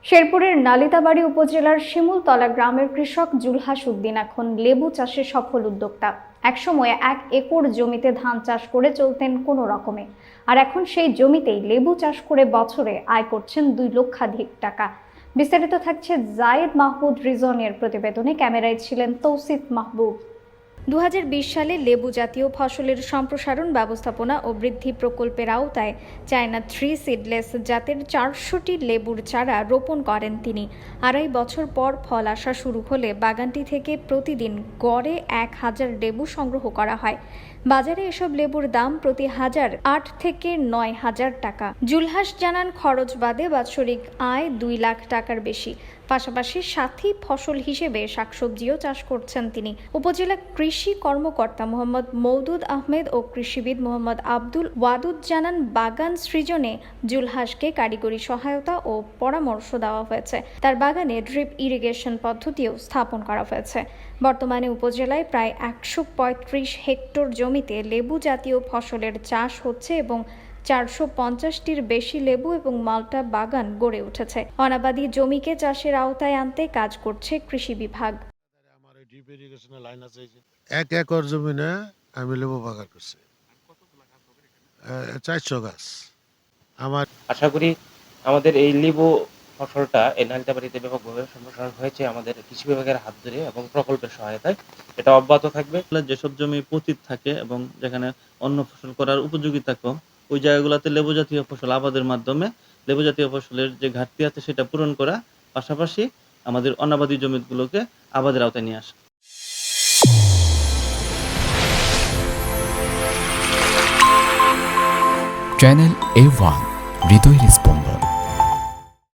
শেরপুরের নালিতাবাড়ী উপজেলার শিমুলতলা গ্রামের কৃষক জুলহাস উদ্দিন এখন লেবু চাষে সফল উদ্যোক্তা। একসময় 1 একর জমিতে ধান চাষ করে চলতেন কোনো রকমে, আর এখন সেই জমিতেই লেবু চাষ করে বছরে আয় করছেন 2 লক্ষাধিক টাকা। বিস্তারিত থাকছে জায়েদ মাহমুদ রিজনের প্রতিবেদনে। ক্যামেরায় ছিলেন তৌসিফ মাহবুব। 2020 সালে লেবু জাতীয় ফসলের সম্প্রসারণ, ব্যবস্থাপনা ও বৃদ্ধি প্রকল্পের আওতায় চায়না 3 সিডলেস জাতের 400টি লেবুর চারা রোপণ করেন তিনি। 2.5 বছর পর ফল আসা শুরু হলে বাগানটি থেকে প্রতিদিন গড়ে 1000 লেবু সংগ্রহ করা হয়। বাজারে এসব লেবুর দাম প্রতি হাজার 8 থেকে 9,000 টাকা। জুলহাস জানান, খরচ বাদে বাৎসরিক আয় 2 লাখ টাকার বেশি। পাশাপাশি সাথী ফসল হিসেবে শাকসবজিও চাষ করছেন তিনি। উপজেলা কৃষি কর্মকর্তা মোহাম্মদ মওদুদ আহমেদ ও কৃষিবিদ মোহাম্মদ আব্দুল ওয়াদুদ জানান, বাগান সৃজনে জুলহাসকে কারিগরি সহায়তা ও পরামর্শ দেওয়া হয়েছে। তার বাগানে ড্রিপ ইরিগেশন পদ্ধতিও স্থাপন করা হয়েছে। বর্তমানে উপজেলায় প্রায় 135 হেক্টর জমিতে লেবু জাতীয় ফসলের চাষ হচ্ছে এবং 450টির বেশি লেবু এবং মাল্টা বাগান গড়ে উঠেছে। অনাবাদি জমিকে চাষের আওতায় আনতে কাজ করছে কৃষি বিভাগ। আমার ড্রিপ ইরিগেশনের লাইন আছে, 1 একর জমিনে আমি লেবু বাগান করছি, 400 গাছ। আমার আশা করি আমাদের এই লেবু ফসলটা এই নালিতাবাড়ীতে ব্যাপকভাবে সম্প্রসারণ হয়েছে আমাদের কৃষি বিভাগের হাত ধরে এবং প্রকল্পের সহায়তায়। এটা অব্যাহত থাকবে। যেসব জমি পতিত থাকে এবং যেখানে অন্য ফসল করার উপযোগিতা কম, ওই জায়গাগুলোতে লেবু জাতীয় ফসল আবাদের মাধ্যমে লেবু জাতীয় ফসলের যে ঘাটতি আছে সেটা পূরণ করা, পাশাপাশি আমাদের অনাবাদি জমিগুলোকে আবাদের আওতায় নিয়ে আসা। চ্যানেল A1 হৃদয় রেসপন্স।